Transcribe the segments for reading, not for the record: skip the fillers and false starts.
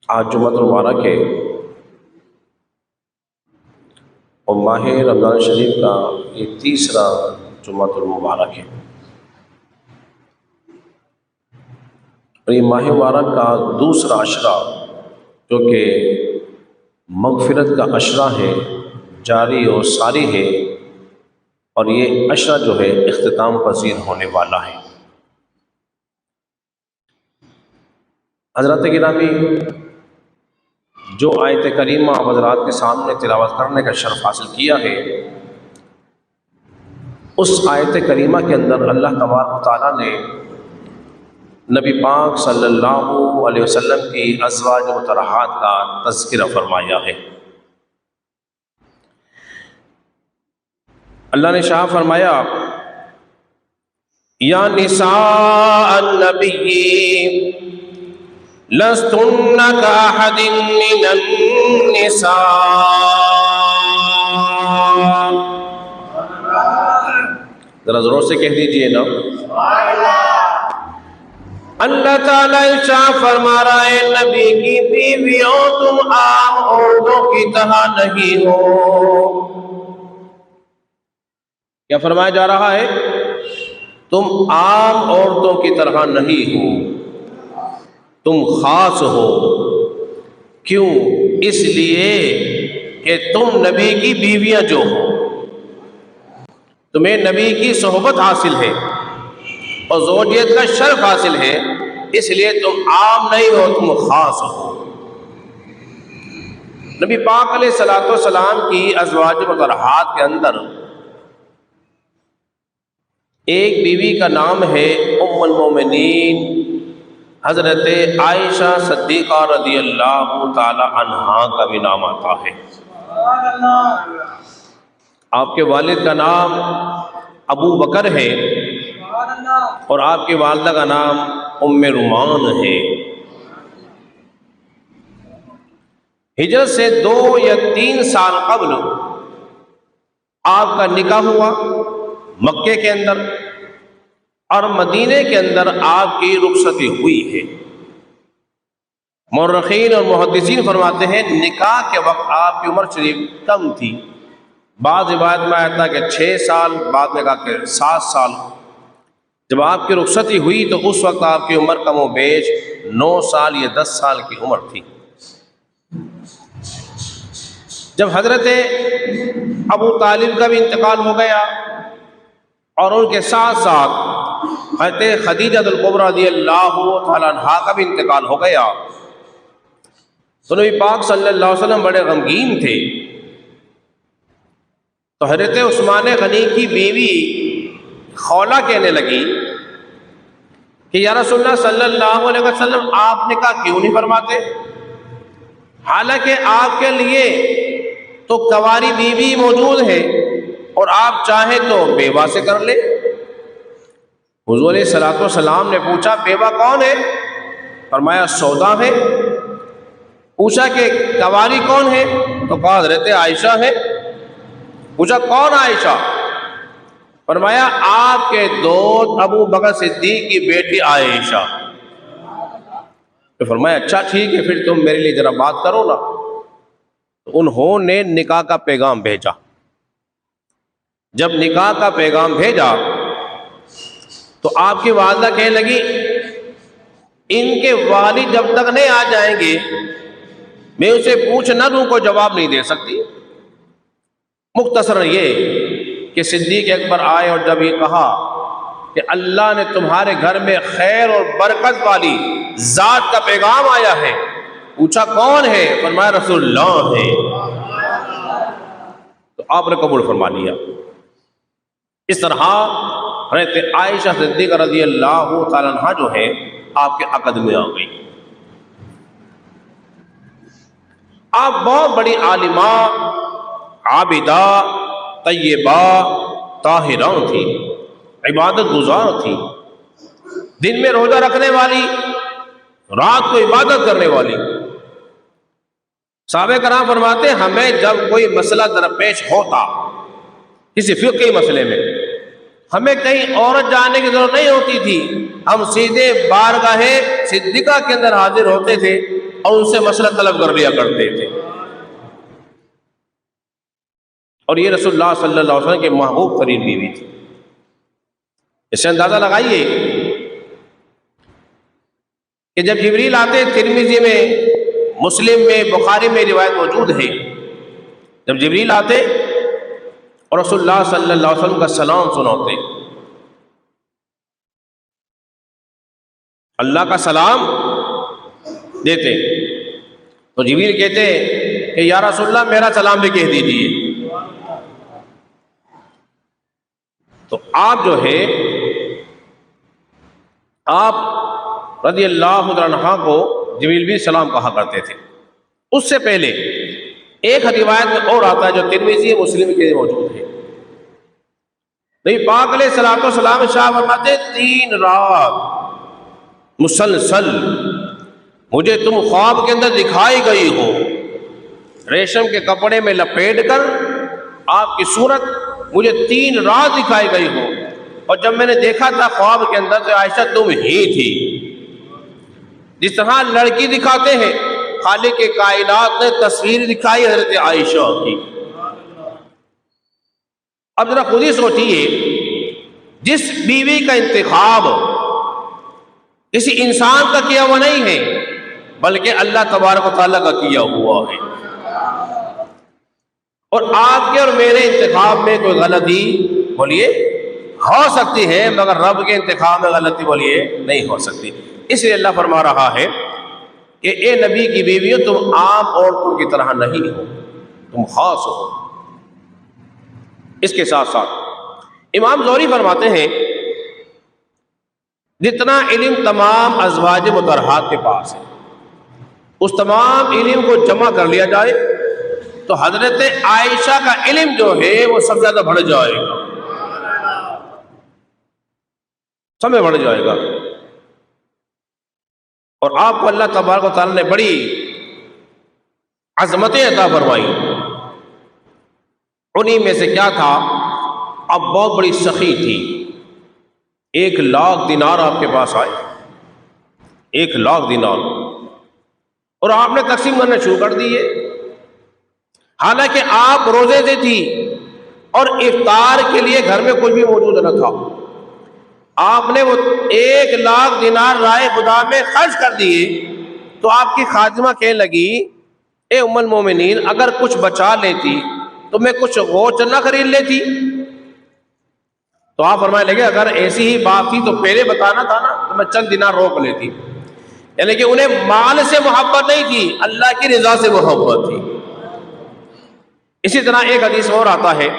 आज जुम्मतुल मुबारक है और माह रमज़ान शरीफ का ये तीसरा जुम्मतुल मुबारक है। और ये माह मुबारक का दूसरा अशरा जो कि मग़फ़िरत का अशरा है, जारी और सारी है, और ये अशरा जो है इख्तिताम पज़ीर होने वाला है। हज़रत गिरामी, जो आयत करीमा आप हज़रात के सामने तिलावत करने का शर्फ़ हासिल किया है, उस आयत करीमा के अंदर अल्लाह तबारक व तआला ने नबी पाक सल्लल्लाहु अलैहि वसल्लम की अज़वाज मुतहहरात का तज़किरा फरमाया है। अल्लाह ने शाह फरमाया, या निसा नबी लस्तुन्ना का अहदिन मिनन निसा। जरा जोर से कह दीजिए ना। अल्लाह ताला इरशाद फरमा रहा है, नबी की बीवियों तुम आम औरतों की तरह नहीं हो। क्या फरमाया जा रहा है? तुम आम औरतों की तरह नहीं हो, तुम खास हो। क्यों? इसलिए कि तुम नबी की बीवियां जो हो, तुम्हें नबी की सोहबत हासिल है और ज़ौजियत का शर्फ हासिल है, इसलिए तुम आम नहीं हो, तुम खास हो। नबी पाक अलैहिस्सलातु वस्सलाम की अज़वाज मुतहहरात के अंदर एक बीवी का नाम है उम्मुल मोमिनीन हज़रत आयशा सिद्दीक़ा रज़ियल्लाहु ताला अन्हा का भी नाम आता है। आपके वालिद का नाम अबू बकर है और आपकी वालिदा का नाम उम्मे रुमान है। हिजरत से 2 या 3 साल कब्ल आपका निकाह हुआ मक्के के अंदर, और मदीने के अंदर आपकी रुखसती हुई है। मुर्रखीन और मुहद्दिसीन फरमाते हैं, निकाह के वक्त आपकी उम्र शरीफ कम थी। बाद रिवायत में आया था कि 6 साल, बाद में कहा कि 7 साल। जब आपकी रुखसती हुई तो उस वक्त आपकी उम्र कम व बेश 9 साल या 10 साल की उम्र थी। जब हजरत अबू तालिब का भी इंतकाल हो गया और उनके साथ साथ हज़रत खदीजतुल कुबरा रज़ियल्लाहु तआला अन्हा का भी इंतकाल हो गया, तो नबी पाक सल्लल्लाहु अलैहि वसल्लम बड़े गमगीन थे। तो हज़रत उस्मान गनी की बीवी खौला कहने लगी कि या रसूलल्लाह सल्लल्लाहु अलैहि वसल्लम, आप निकाह क्यों नहीं फरमाते? हालांकि आपके लिए तो कवारी बीवी मौजूद है और आप चाहे तो बेवा से कर ले। हुज़ूर सल्लल्लाहु अलैहि वसल्लम ने पूछा, बेवा कौन है? फरमाया सौदा है। पूछा कि कवारी कौन है? तो कहा हज़रत आयशा है। पूछा कौन आयशा? फरमाया आपके दोस्त अबू बकर सिद्दीक की बेटी आयशा। तो फरमाया अच्छा ठीक है, फिर तुम मेरे लिए जरा बात करो ना। तो उन्होंने निकाह का पैगाम भेजा। जब निकाह का पैगाम भेजा तो आपकी वालिदा कहने लगी, इनके वालिद जब तक नहीं आ जाएंगे मैं उसे पूछ न दूं को जवाब नहीं दे सकती। मुख्तसर ये कि सिद्दीक अकबर आए और जब ये कहा कि अल्लाह ने तुम्हारे घर में खैर और बरकत वाली जात का पैगाम आया है। पूछा कौन है? फरमाया रसूलुल्लाह है। तो आपने कबूल फरमा लिया। इस तरह हज़रत आयशा सिद्दीक़ा रज़ियल्लाहु तआला अन्हा जो है आपके अक़द में आ गई। आप बहुत बड़ी आलिमा, आबिदा, तय्यबा, ताहिरा थी, इबादत गुजार थी। दिन में रोजा रखने वाली, रात को इबादत करने वाली। साहबे कराम फरमाते, हमें जब कोई मसला दरपेश होता किसी फिक़ही मसले में, हमें कहीं औरत जाने की जरूरत नहीं होती थी। हम सीधे बारगाहे सिद्दीक़ा के अंदर हाजिर होते थे और उनसे मसला तलब कर लिया करते थे। और ये रसूलुल्लाह सल्लल्लाहु अलैहि वसल्लम के महबूब तरीन बीवी थी। इससे अंदाजा लगाइए कि जब जिब्रील आते, तिरमिजी में, मुस्लिम में, बुखारी में रिवायत मौजूद है, जब जिब्रील आते और रसूलुल्लाह सल्लल्लाहु अलैहि वसल्लम का सलाम सुनाते, अल्लाह का सलाम देते, तो जिब्रील कहते कि या रसूलल्लाह मेरा सलाम भी कह दीजिए। तो आप जो है, आप रज़ी अल्लाहु अन्हा को जिब्रील भी सलाम कहा करते थे। उससे पहले एक रिवायत में और आता है जो तिरमिज़ी मुस्लिम के मौजूद है, नबी पाक अलैहिस्सलातु वस्सलाम शाह फरमाते 3 रात मुसलसल मुझे तुम ख्वाब के अंदर दिखाई गई हो, रेशम के कपड़े में लपेट कर आपकी सूरत मुझे 3 रात दिखाई गई हो, और जब मैंने देखा था ख्वाब के अंदर तो आयशा तुम ही थी। जिस तरह लड़की दिखाते हैं, खालिक के कायनात ने तस्वीर दिखाई हजरत आयशा की। अब जरा खुद ही सोचिए, जिस बीवी का इंतखाब किसी इंसान का किया हुआ नहीं है, बल्कि अल्लाह तबारक व तआला का किया हुआ है, और आपके और मेरे इंतखाब में कोई गलती बोलिए हो सकती है, मगर रब के इंतखाब में गलती बोलिए नहीं हो सकती। इसलिए अल्लाह फरमा रहा है कि ए नबी की बीवियों, तुम आम औरतों की तरह नहीं हो, तुम खास हो। इसके साथ साथ इमाम ज़ोहरी फरमाते हैं, जितना इल्म तमाम अज़वाज मुतहहरात के पास है, उस तमाम इल्म को जमा कर लिया जाए तो हजरत आयशा का इल्म जो है वो सबसे ज्यादा बढ़ जाएगा, समय बढ़ जाएगा। और आपको अल्लाह तबारक व तआला ने बड़ी अज़मतें अता फरमाई। उन्हीं में से क्या था, अब बहुत बड़ी सखी थी, 1 लाख दिनार आपके पास आए, 1 लाख दिनार, और आपने तकसीम करना शुरू कर दिए। हालांकि आप रोजे से थी और इफ्तार के लिए घर में कुछ भी मौजूद न था, आपने वो 1 लाख दिनार राय खुदा में खर्च कर दिए। तो आपकी खातिमा कहने लगी, ए उम्मुल मोमिनीन, अगर कुछ बचा लेती तो मैं कुछ गोश्त न खरीद लेती। तो आप फरमाने लगे, अगर ऐसी ही बात थी तो पहले बताना था ना, तो मैं चंद दिनार रोक लेती। यानी कि उन्हें माल से मोहब्बत नहीं थी, अल्लाह की रजा से मोहब्बत थी। इसी तरह एक हदीस और आता है,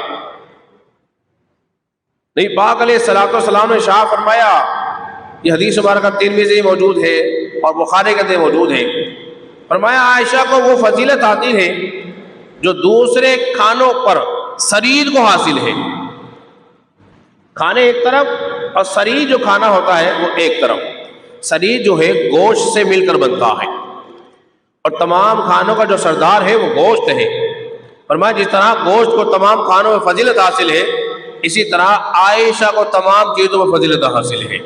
नबी पाक अलैहिस्सलातु वस्सलाम ने शाह फरमाया, ये हदीस मुबारक तिरमिज़ी मौजूद है और बुखारी के अंदर मौजूद है, फरमाया आयशा को वो फजीलत आती है जो दूसरे खानों पर शरीर को हासिल है। खाने एक तरफ और शरीर जो खाना होता है वो एक तरफ। शरीर जो है गोश्त से मिलकर बनता है, और तमाम खानों का जो सरदार है वो गोश्त है। फरमाया जिस तरह गोश्त को तमाम खानों में फजीलत हासिल है, इसी तरह आयशा को तमाम चीजों में फजीलत हासिल है।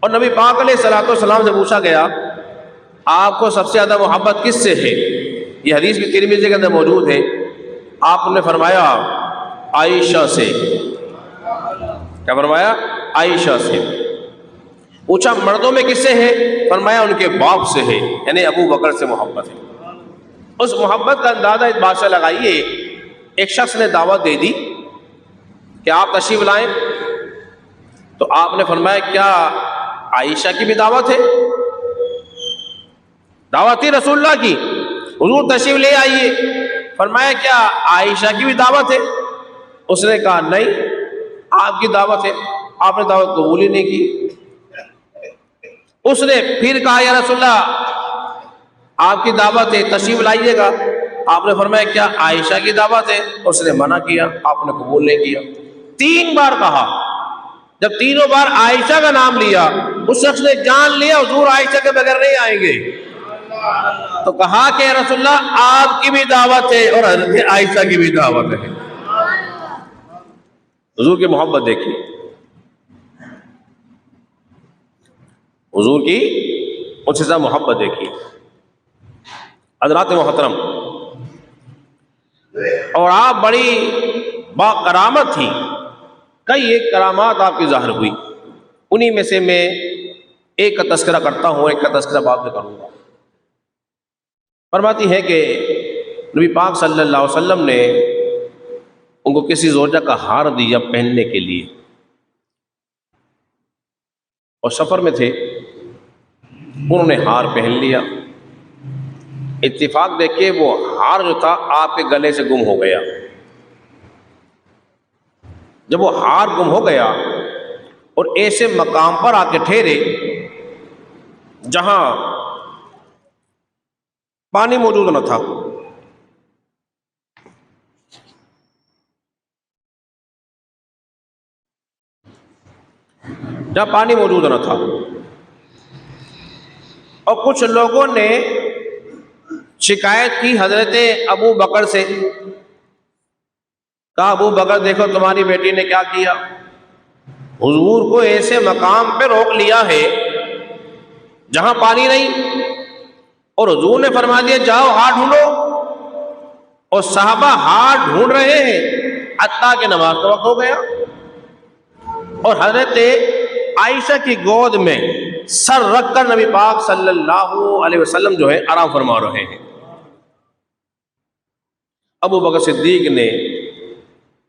और नबी पाक अलैहिस्सलातु वस्सलाम से पूछा गया, आपको सबसे ज्यादा मोहब्बत किससे है? ये हदीस भी तिरमिज़ी के अंदर मौजूद है। आपने फरमाया आयशा से। क्या फरमाया? आयशा से। पूछा मर्दों में किससे है? फरमाया उनके बाप से है, यानी अबू बकर से मोहब्बत है। उस मोहब्बत का अंदाजा इस बात से लगाइए, एक शख्स ने दावत दे दी कि आप तशरीफ लाएं, तो आपने फरमाया क्या आयशा की भी दावत है? दावत थी रसूलुल्लाह की, हुजूर तशरीफ ले आइए। फरमाया क्या आयशा की भी दावत है? उसने कहा नहीं, आपकी दावत है। आपने दावत कबूल ही नहीं की। उसने फिर कहा या रसूलुल्लाह आपकी दावत है, तशरीफ लाइएगा। आपने फरमाया क्या आयशा की दावत है? उसने मना किया, आपने कबूल नहीं किया। 3 बार कहा। जब तीनों बार आयशा का नाम लिया, उस शख्स ने जान लिया हुजूर आयशा के बगैर नहीं आएंगे। तो कहा कि रसूलुल्लाह आपकी भी दावत है और हज़रत आयशा की भी दावत है। हुजूर की मोहब्बत देखिए, हुजूर की उनसे ज़्यादा मोहब्बत देखिए हज़रात मोहतरम। और आप बड़ी बाकरामत थी, कई एक करामात आपकी ज़ाहिर हुई, उन्हीं में से मैं एक का तस्करा करता हूँ, एक का तस्करा बाद में करूँगा। फरमाती है कि नबी पाक सल्लल्लाहु अलैहि वसल्लम ने उनको किसी ज़ौजा का हार दिया पहनने के लिए, और सफ़र में थे, उन्होंने हार पहन लिया। इत्तिफाक देखिए वो हार जो था आपके गले से गुम हो गया। जब वो हार गुम हो गया और ऐसे मकाम पर आके ठहरे जहां पानी मौजूद न था, जहां पानी मौजूद न था, और कुछ लोगों ने शिकायत की हजरत अबू बकर से, कहा अबू बकर देखो तुम्हारी बेटी ने क्या किया, हुजूर को ऐसे मकाम पे रोक लिया है जहां पानी नहीं, और हुजूर ने फरमा दिया जाओ हाथ ढूंढो, और साहबा हाथ ढूंढ रहे हैं हत्ता के नमाज का वक्त हो गया, और हजरत आयशा की गोद में सर रखकर नबी पाक सल्लल्लाहु अलैहि वसल्लम जो है आराम फरमा रहे हैं। अबू बकर सिद्दीक ने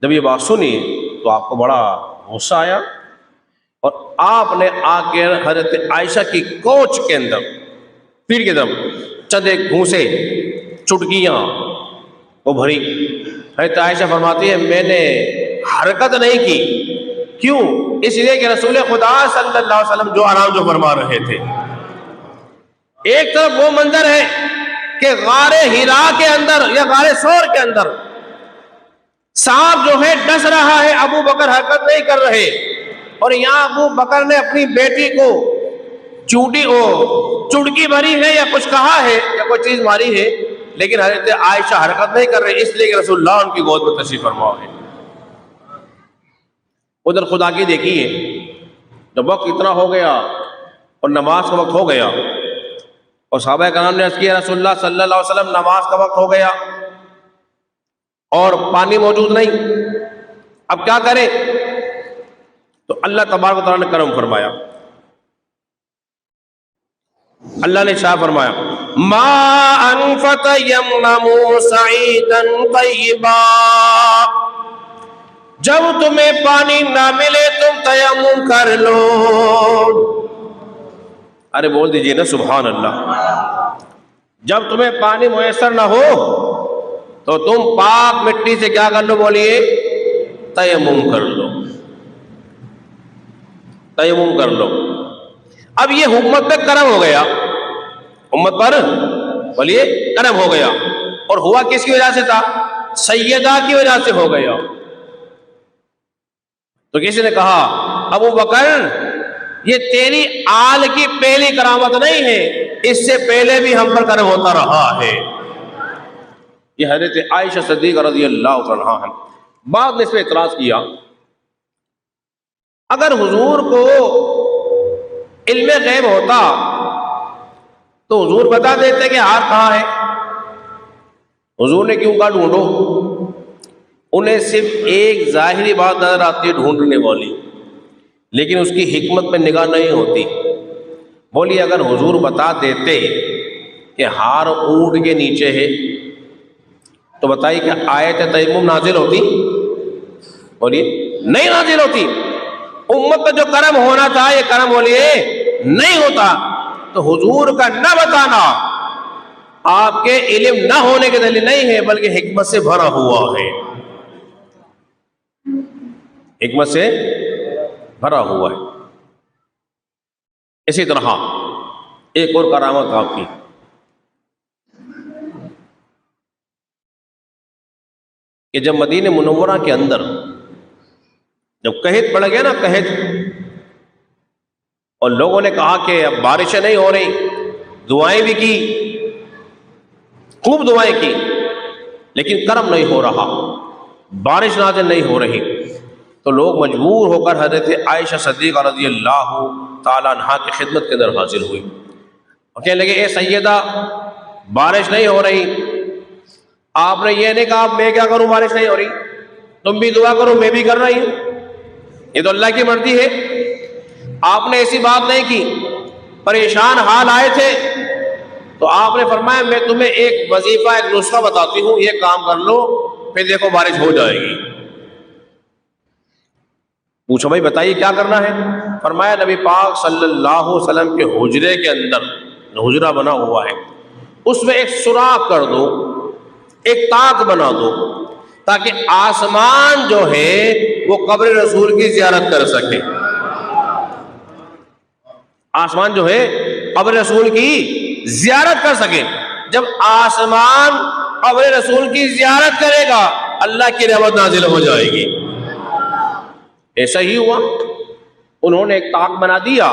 जब ये बात सुनी तो आपको बड़ा गुस्सा आया, और आपने आके हजरत आयशा की कोच के अंदर पीठ की तरफ चंदे घूसे चुटकियां वो भरी। हजरत आयशा फरमाती है मैंने हरकत नहीं की, क्यों? इसलिए कि रसूल खुदा सल्लल्लाहु अलैहि वसल्लम जो आराम जो फरमा रहे थे। एक तरफ वो मंजर है कि गारे हिरा के अंदर या गारे सौर के अंदर सांप जो है डस रहा है, अबू बकर हरकत नहीं कर रहे, और यहां अबू बकर ने अपनी बेटी को चुटकी भरी है या कुछ कहा है या कोई चीज मारी है, लेकिन हजरत आयशा हरकत नहीं कर रही, इसलिए कि रसूलुल्लाह उनकी गोद में तशरीफ फरमा है। उधर खुदा की देखिए, जब वक्त इतना हो गया और नमाज का वक्त हो गया, और सहाबा कराम ने अर्ज़ किया रसूलुल्लाह सल्लल्लाहु अलैहि वसल्लम नमाज का वक्त हो गया और पानी मौजूद नहीं, अब क्या करें? तो अल्लाह तबारक व तआला ने करम फरमाया। अल्लाह ने शाह फरमाया मा अनफत यमनमु सईदन तय्यबा, जब तुम्हें पानी ना मिले तुम तयम्मुम कर लो। अरे बोल दीजिए ना सुभान अल्लाह। जब तुम्हें पानी मुयस्सर ना हो तो तुम पाक मिट्टी से क्या कर लो? बोलिए तयम्मुम कर लो, तयम्मुम कर लो। अब ये उम्मत पे करम हो गया, उम्मत पर बोलिए करम हो गया, और हुआ किसकी वजह से था? सैयदा की वजह से हो गया। तो किसी ने कहा अबू बकर ये तेरी आल की पहली करामत नहीं है, इससे पहले भी हम पर करम होता रहा है। ये हज़रत आयशा सिद्दीक़ा रज़ियल्लाहु अन्हा है। बाद ने इस पर इतराज किया, अगर हुजूर को इल्मे गैब होता तो हुजूर बता देते कि हाथ कहाँ है, हुजूर ने क्यों कहा ढूंढो? उन्हें सिर्फ एक जाहिरी बात नजर आती है ढूंढने वाली, लेकिन उसकी हिकमत में निगाह नहीं होती। बोलिए अगर हुजूर बता देते कि हार ऊंट के नीचे है तो बताइए क्या आयत तयम्मुम नाजिल होती? बोलिए नहीं नाजिल होती। उम्मत पर जो करम होना था ये करम बोलिए नहीं होता। तो हुजूर का न बताना आपके इल्म न होने के दलील नहीं है, बल्कि हिकमत से भरा हुआ है, हिकमत से भरा हुआ है। इसी तरह एक और करामत आपकी, कि जब मदीने मुनव्वरा के अंदर जब कहत पड़ गया ना, कहत, और लोगों ने कहा कि अब बारिशें नहीं हो रही, दुआएं भी की, खूब दुआएं की, लेकिन करम नहीं हो रहा, बारिश नाज़िल नहीं हो रही, तो लोग मजबूर होकर हज़रत आयशा सिद्दीक़ा रज़ियल्लाहु ताला अन्हा की खिदमत के अंदर हाजिर हुई। और कहने लगे, ए सैयदा, बारिश नहीं हो रही। आपने ये नहीं कहा मैं क्या करूं, बारिश नहीं हो रही, तुम भी दुआ करो, मैं भी कर रही हूं, ये तो अल्लाह की मर्जी है। आपने ऐसी बात नहीं की, परेशान हाल आए थे तो आपने फरमाया मैं तुम्हें एक वजीफा, एक नुस्खा बताती हूं, ये काम कर लो, फिर देखो बारिश हो जाएगी। पूछो भाई बताइए क्या करना है। फरमाया नबी पाक सल्लल्लाहु अलैहि वसल्लम के हुजरे के अंदर हुजरा बना हुआ है, उसमें एक सुराख कर दो, एक ताक बना दो, ताकि आसमान जो है वो कब्र रसूल की जियारत कर सके। आसमान जो है कब्र रसूल की जियारत कर सके। जब आसमान कब्र रसूल की जियारत करेगा, अल्लाह की रहमत नाजिल हो जाएगी। ऐसा ही हुआ, उन्होंने एक ताक बना दिया,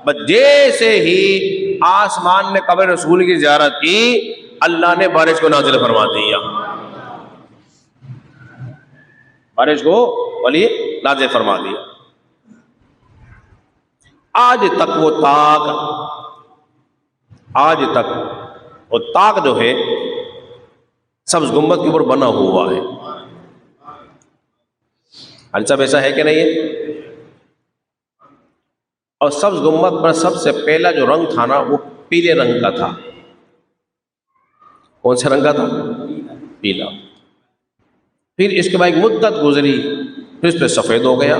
बस जैसे ही आसमान ने कब्र रसूल की जियारत की, अल्लाह ने बारिश को नाजिल फरमा दिया, बारिश को वली नाजिल फरमा दिया। आज तक वो ताक जो है सब्ज गुंबद के ऊपर बना हुआ है। अरे सब ऐसा है कि नहीं है? और सब्ज गुंबद पर सबसे पहला जो रंग था ना, वो पीले रंग का था। कौन से रंग का था? पीला। फिर इसके बाद एक मुद्दत गुजरी, फिर इस पर सफेद हो गया,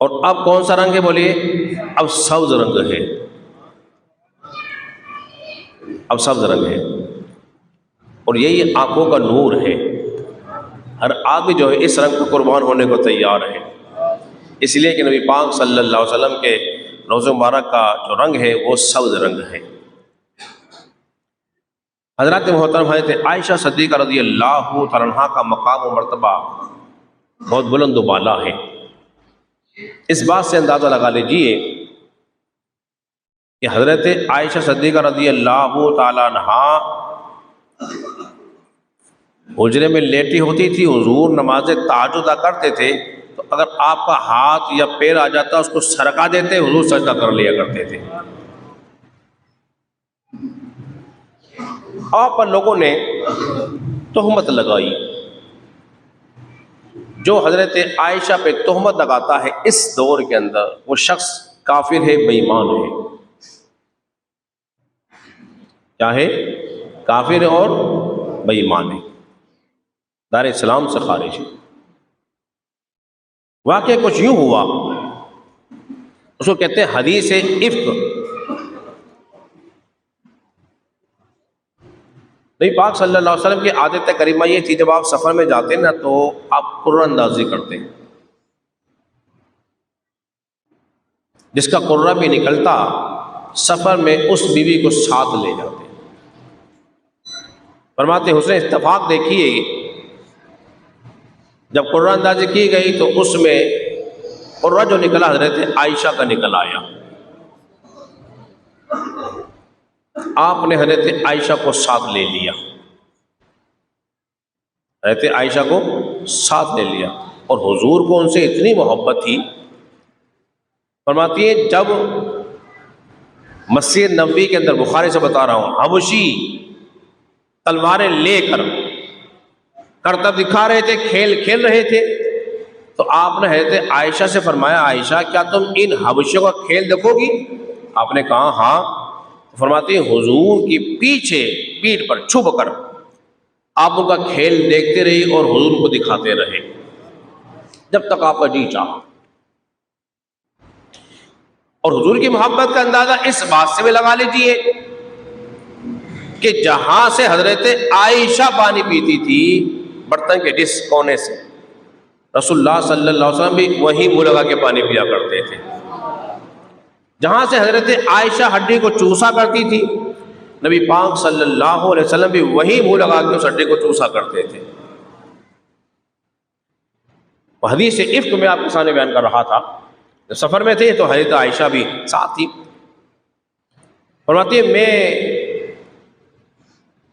और अब कौन सा रंग है बोलिए? अब सब्ज रंग है, अब सब्ज रंग है। और यही आंखों का नूर है। हर आदमी जो है इस रंग को कुर्बान होने को तैयार है, इसलिए कि नबी पाक सल्लल्लाहु अलैहि वसल्लम के रोज़े मुबारक का जो रंग है वो सब्ज रंग है। हज़रत मोहतरम हज़रत आयशा सिद्दीक़ा रज़ियल्लाहु तआला अन्हा का मकाम और मर्तबा बहुत बुलंद व बाला है। इस बात से अंदाज़ा लगा लीजिए कि हज़रत आयशा सिद्दीक़ा रज़ियल्लाहु तआला अन्हा हुजरे में लेटी होती थी, हुजूर नमाज तहज्जुद अदा करते थे, तो अगर आपका हाथ या पैर आ जाता उसको सरका देते, हुजूर सजदा कर लिया करते थे। आप पर लोगों ने तोहमत लगाई, जो हजरत आयशा पे तोहमत लगाता है इस दौर के अंदर वो शख्स काफिर है, बेईमान है। क्या है? काफिर है और बेईमान है, दार इस्लाम से खारिज है। वाक़या कुछ यूं हुआ, उसको कहते हैं हदीस इफ्क। नबी पाक सल्लल्लाहु अलैहि वसल्लम की आदत करीमा ये थी, जब आप सफ़र में जाते ना तो आप कुर्रा अंदाजी करते, जिसका कुर्रा भी निकलता सफ़र में उस बीवी को साथ ले जाते। फरमाते हुस्न इत्तफाक देखिए, जब कुर्रा अंदाजी की गई तो उसमें कुर्रा जो निकला हज़रत आयशा का निकल आया। आपने हज़रत आयशा को साथ ले लिया, हज़रत आयशा को साथ ले लिया, और हुजूर को उनसे इतनी मोहब्बत थी। फरमाती है जब मस्जिद नबवी के अंदर, बुखारी से बता रहा हूँ, हबशी तलवारें लेकर करतब दिखा रहे थे, खेल खेल रहे थे, तो आपने हज़रत आयशा से फरमाया, आयशा क्या तुम इन हबशियों का खेल देखोगी? आपने कहा हाँ। तो फरमाती है हुजूर की पीछे पीठ पर छुप कर आप उनका खेल देखते रही और हुजूर को दिखाते रहे जब तक आपका जी चाहा। और हुजूर की मोहब्बत का अंदाजा इस बात से भी लगा लीजिए कि जहां से हजरत आयशा पानी पीती थी, बर्तन के जिस कोने से, रसूलुल्लाह सल्लल्लाहु अलैहि वसल्लम भी वहीं मुंह लगा के पानी पिया करते थे। जहां से हजरत आयशा हड्डी को चूसा करती थी, नबी पाक सल्लल्लाहु अलैहि वसल्लम भी वहीं मुंह लगा के उस हड्डी को चूसा करते थे। हदीस इफ्क में आपके सामने बयान कर रहा था, जब सफ़र में थे तो हज़रत आयशा भी साथ थी। फरमाती है मैं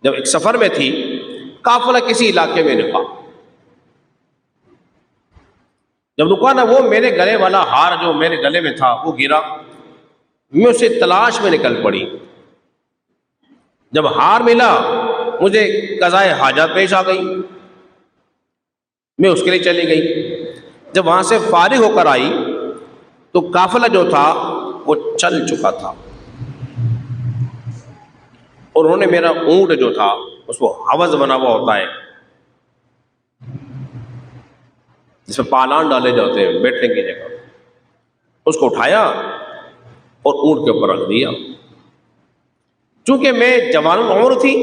जब एक सफ़र में थी, काफिला किसी इलाके में रुका, जब रुका ना, वो मेरे गले वाला हार जो मेरे गले में था वो गिरा, मैं उसे तलाश में निकल पड़ी। जब हार मिला मुझे कज़ाए हाजत पेश आ गई, मैं उसके लिए चली गई। जब वहां से फारिग होकर आई तो काफिला जो था वो चल चुका था और उन्होंने मेरा ऊंट जो था, उसको हवज बना हुआ होता है जिसमें पालान डाले जाते हैं बैठने की जगह, उसको उठाया और ऊंट के ऊपर रख दिया। चूंकि मैं जवान उम्र थी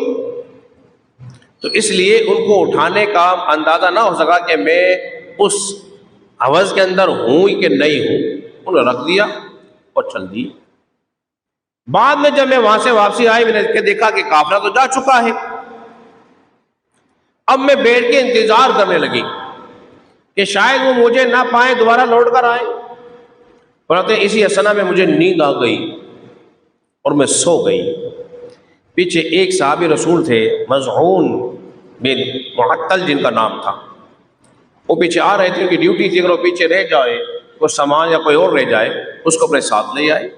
तो इसलिए उनको उठाने का अंदाजा ना हो सका कि मैं उस हवज के अंदर हूं कि नहीं हूं। उन्होंने रख दिया और चल दिया। बाद में जब मैं वहां से वापसी आई, मैंने देखा कि काफिला तो जा चुका है। अब मैं बैठ के इंतजार करने लगी कि शायद वो मुझे ना पाए, दोबारा लौट कर आए। परंतु इसी असना में मुझे नींद आ गई और मैं सो गई। पीछे एक साहबी रसूल थे, मज़ऊन बिन मुअत्तल जिनका नाम था, वो पीछे आ रहे थे। उनकी ड्यूटी थी अगर वो पीछे रह जाए, कोई सामान या कोई और रह जाए, उसको अपने साथ ले आए।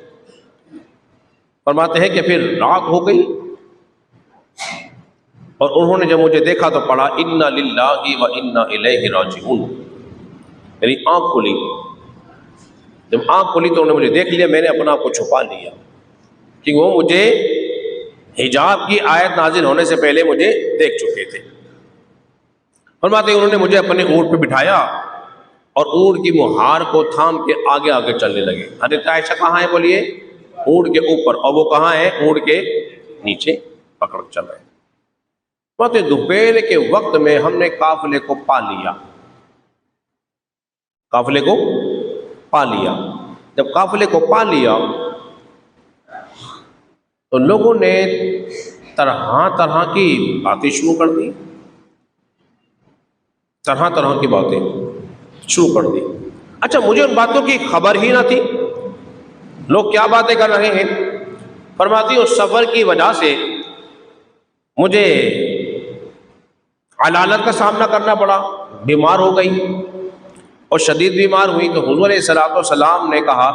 फरमाते हैं कि फिर रात हो गई और उन्होंने जब मुझे देखा तो पढ़ा इन्ना लिल्लाहि व इन्ना इलैहि राजिऊन। मेरी आंख खुली। जब आंख खुली तो उन्होंने मुझे देख लिया, मैंने अपना आप को छुपा लिया कि वो मुझे हिजाब की आयत नाजिल होने से पहले मुझे देख चुके थे। फरमाते हैं उन्होंने मुझे अपने ऊंट पे बिठाया और ऊंट की मुहार को थाम के आगे आगे चलने लगे। हज़रत आयशा कहाँ है बोलिए? ऊंट के ऊपर। और वो कहाँ है? ऊंट के नीचे पकड़ चल रहे। बात दोपहर के वक्त में हमने काफिले को पा लिया। काफिले को पा लिया। जब काफिले को पा लिया तो लोगों ने तरह तरह की बातें शुरू कर दी। तरह तरह की बातें शुरू कर दी। अच्छा, मुझे उन बातों की खबर ही ना थी, लोग क्या बातें कर रहे हैं। फरमाती उस सफर की वजह से मुझे अलालत का सामना करना पड़ा, बीमार हो गई और शदीद बीमार हुई। तो हुज़ूर अलैहिस्सलातु वस्सलाम ने कहा,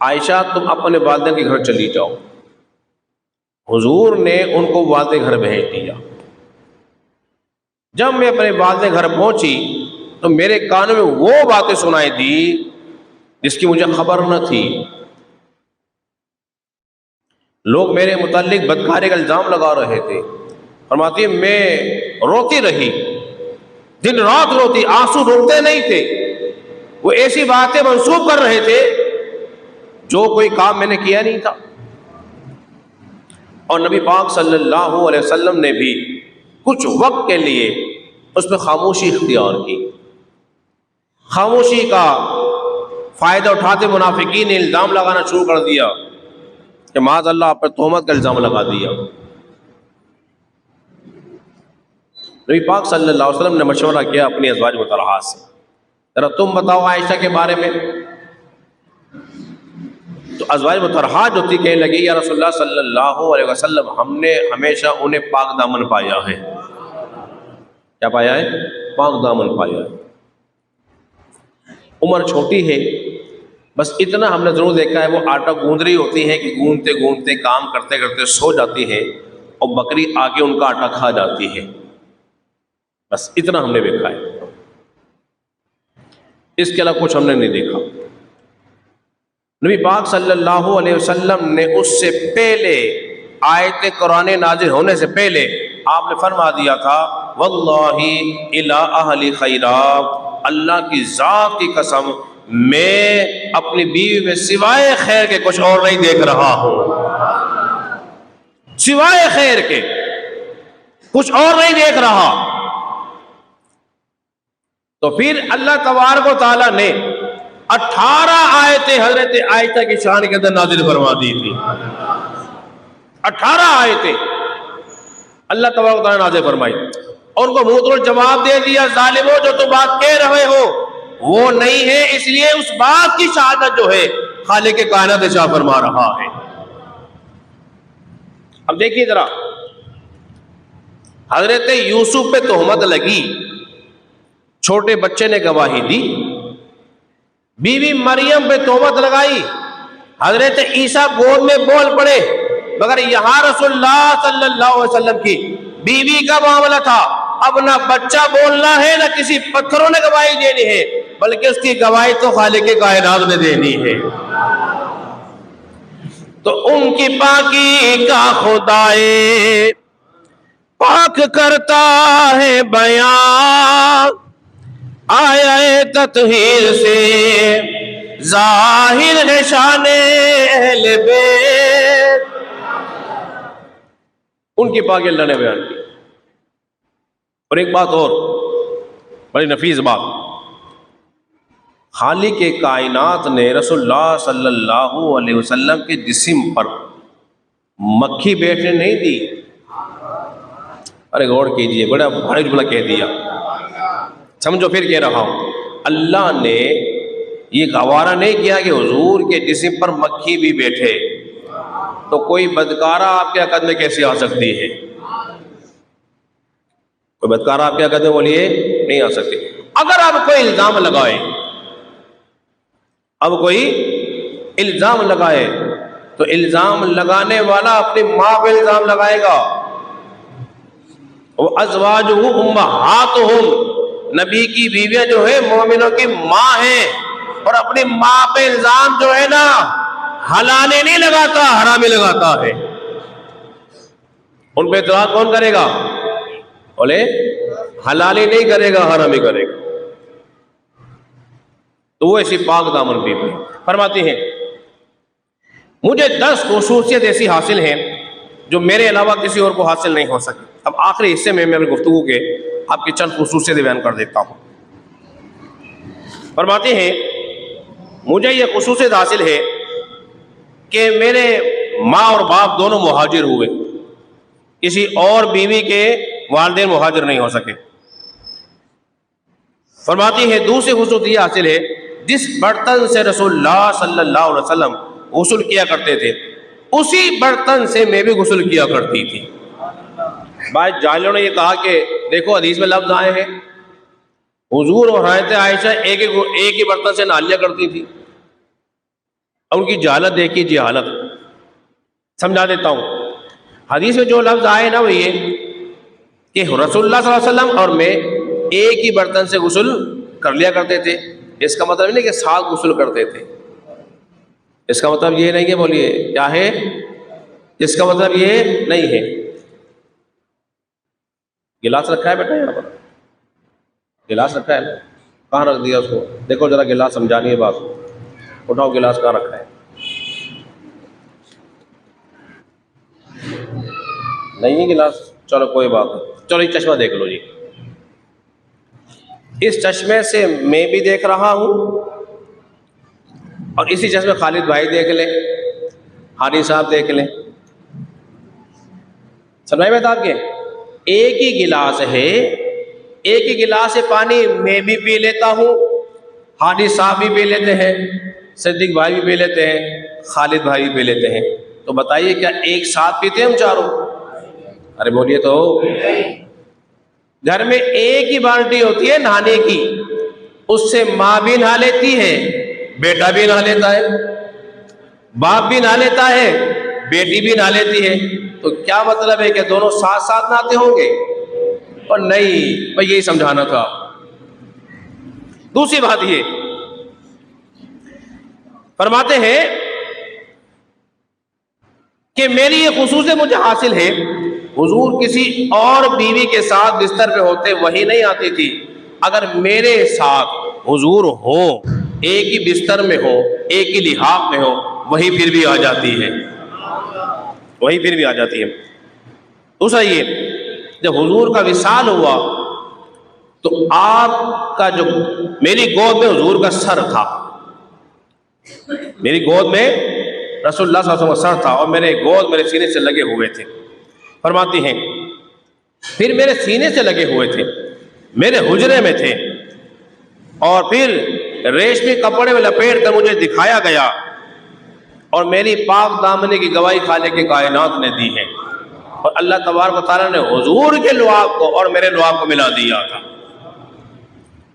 आयशा तुम अपने वालिदैन के घर चली जाओ। हुजूर ने उनको वालिद घर भेज दिया। जब मैं अपने वालिद घर पहुंची तो मेरे कानों में वो बातें सुनाई दी जिसकी मुझे खबर न थी। लोग मेरे मुताल्लिक बदकारी का इल्जाम लगा रहे थे। फरमाती मैं रोती रही, दिन रात रोती, आंसू रुकते नहीं थे। वो ऐसी बातें मंसूब कर रहे थे जो कोई काम मैंने किया नहीं था। और नबी पाक सल्लल्लाहु अलैहि वसल्लम ने भी कुछ वक्त के लिए उस पर खामोशी इख्तियार की। खामोशी का फायदा उठाते मुनाफिकीन ने इल्जाम लगाना शुरू कर दिया कि माज़ अल्लाह आप पर तोहमत का इल्जाम लगा दिया। नबी पाक सल्लल्लाहु अलैहि वसल्लम ने मशवरा किया अपनी अज़वाज मुतहहारात से, जरा तुम बताओ आयशा के बारे में। तो अज़वाज मुतहहारात जो थी कहने लगी, या रसूलुल्लाह सल्लल्लाहु अलैहि वसल्लम हमने हमेशा उन्हें पाक दामन पाया है। क्या पाया है? पाक दामन पाया है। उम्र छोटी है, बस इतना हमने जरूर देखा है, वो आटा गूंद रही होती है कि गूंदते गूंदते काम करते करते सो जाती है और बकरी आके उनका आटा खा जाती है। बस इतना हमने देखा है, इसके अलावा कुछ हमने नहीं देखा। नबी पाक सल्लल्लाहु अलैहि वसल्लम ने उससे पहले आयत कुरान नाजिल होने से पहले आपने फरमा दिया था, वल्लाहि इला अहली खैरा, अल्लाह की जात की कसम मैं अपनी बीवी में सिवाय खैर के कुछ और नहीं देख रहा हूं। सिवाय खैर के कुछ और नहीं देख रहा। तो फिर अल्लाह तबारक व तआला ने 18 आयतें हजरत आयशा की शान के अंदर नाजिल फरमा दी थी। 18 आयतें अल्लाह तबारक व तआला ने नाजिल फरमाई और उनको मुंह तोड़ जवाब दे दिया, जालिमो जो तुम बात कह रहे हो वो नहीं है, इसलिए उस बात की शहादत जो है खालिक के कायनात शाह फरमा रहा है। अब देखिए जरा, हजरत यूसुफ पे तोहमत लगी, छोटे बच्चे ने गवाही दी। बीवी मरियम पे तोहमत लगाई, हजरत ईसा गोद में बोल पड़े, मगर यहाँ रसूलुल्लाह सल्लल्लाहु अलैहि वसल्लम की बीवी का मामला था। अब ना बच्चा बोलना है, ना किसी पत्थरों ने गवाही देनी है, बल्कि उसकी गवाही तो खालिक कायनात ने देनी है। तो उनकी पाकी का खुदाए पाक करता है बयान, आया तत्हीर से जाहिर है शाने अहले बैत। उनकी पाक अल्लाह ने बयान की। और एक बात और बड़ी नफीस बात, खालिक के कायनात ने रसूलुल्लाह सल्लल्लाहु अलैहि वसल्लम के जिस्म पर मक्खी बैठने नहीं दी। अरे गौर कीजिए, बड़ा भारी जुमला कह दिया, समझो फिर कह रहा हूं। अल्लाह ने ये गवारा नहीं किया कि हुजूर के जिस्म पर मक्खी भी बैठे, तो कोई बदकारा आपके अकद में कैसे आ सकती है? कोई बदकारा आपके अकद में बोलिए नहीं आ सकती। अगर आप कोई इल्जाम लगाए, अब कोई इल्जाम लगाए, तो इल्जाम लगाने वाला अपनी माँ पे इल्जाम लगाएगा। वो अज़वाजुहु उम्महातुहुम, नबी की बीवियां जो है मोमिनों की माँ है, और अपनी माँ पे इल्जाम जो है ना हलाले नहीं लगाता, हरामी लगाता है। उन पे इतराज कौन करेगा? बोले हलाली नहीं करेगा, हरामी करेगा। तो वो ऐसी पाक दामन बीवी फरमाती हैं, मुझे 10 खुसूसियत ऐसी हासिल हैं जो मेरे अलावा किसी और को हासिल नहीं हो सकी। अब आखिरी हिस्से में मैं अपनी गुफ्तगू के आपकी चंद खुसूसियत बयान कर देता हूँ। फरमाते हैं, मुझे यह खुसूसियत हासिल है कि मेरे माँ और बाप दोनों मुहाजिर हुए, किसी और बीवी के वालिदैन मुहाजिर नहीं हो सके। फरमाती है, दूसरी खुसूसियत यह हासिल है, जिस बर्तन से रसूलुल्लाह सल्लल्लाहु अलैहि वसल्लम गुस्ल किया करते थे, उसी बर्तन से मैं भी गुस्ल किया करती थी। भाई जाहिलों ने यह कहा कि देखो हदीस में लफ्ज आए हैं, हुजूर और हज़रत आयशा एक ही बर्तन से नहा लिया करती थी। अब उनकी जहालत देखिए, जी हालत समझा देता हूँ। हदीस में जो लफ्ज आए ना वो ये कि रसूलुल्लाह सल्लल्लाहु अलैहि वसल्लम और मैं एक ही बर्तन से गुस्ल कर लिया करते थे। इसका मतलब नहीं कि साथ गुस्ल करते थे, इसका मतलब ये नहीं है, बोलिए क्या है, इसका मतलब ये नहीं है। गिलास रखा है बेटा, यहाँ पर गिलास रखा है ना, कहाँ रख दिया उसको? देखो जरा गिलास, समझानी है बात, उठाओ गिलास कहाँ रखा है? नहीं है गिलास, चलो कोई बात नहीं। चलो ये चश्मा देख लो जी, इस चश्मे से मैं भी देख रहा हूं और इसी चश्मे खालिद भाई देख ले, हारी साहब देख ले। समझाई बात आपके? एक ही गिलास है, एक ही गिलास से पानी मैं भी पी लेता हूं, हारी साहब भी पी लेते हैं, सिद्दीक भाई भी पी लेते हैं, खालिद भाई भी पी लेते हैं। तो बताइए क्या एक साथ पीते हैं हम चारों? अरे बोलिए तो। घर में एक ही बाल्टी होती है नहाने की, उससे माँ भी नहा लेती है, बेटा भी नहा लेता है, बाप भी नहा लेता है, बेटी भी नहा लेती है। तो क्या मतलब है कि दोनों साथ साथ नहाते होंगे? और नहीं, मैं यही समझाना था। दूसरी बात ये फरमाते हैं कि मेरी ये खुसूसियत मुझे हासिल है, हुजूर किसी और बीवी के साथ बिस्तर पे होते वही नहीं आती थी, अगर मेरे साथ हुजूर हो, एक ही बिस्तर में हो, एक ही लिहाफ में हो, वही फिर भी आ जाती है, वही फिर भी आ जाती है। दूसरा ये, जब हुजूर का विसाल हुआ तो आपका जो, मेरी गोद में हुजूर का सर था, मेरी गोद में रसूलुल्लाह सल्लल्लाहु अलैहि वसल्लम का सर था और मेरे गोद मेरे सीने से लगे हुए थे। फरमाती हैं, फिर मेरे सीने से लगे हुए थे, मेरे हुजरे में थे, और फिर रेशमी कपड़े में लपेट कर मुझे दिखाया गया, और मेरी पाक दामने की गवाही खालिक के कायनात ने दी है। और अल्लाह तबारक व तआला ने हुजूर के लुआब को और मेरे लुआब को मिला दिया था,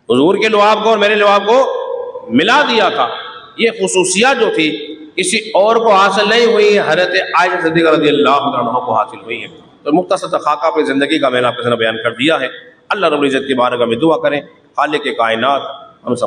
हुजूर के लुआब को और मेरे लुआब को मिला दिया था। ये खुसूसियत जो थी किसी और को हासिल नहीं हुई, हज़रत आयशा सिद्दीक़ा रज़ियल्लाहु अन्हा को हासिल हुई है। तो मुख्तसर खाका अपनी ज़िंदगी का मैंने आपके सामने बयान कर दिया है। अल्लाह रब्बुल इज़्ज़त की बारगाह में दुआ करें, खालिक़ कायनात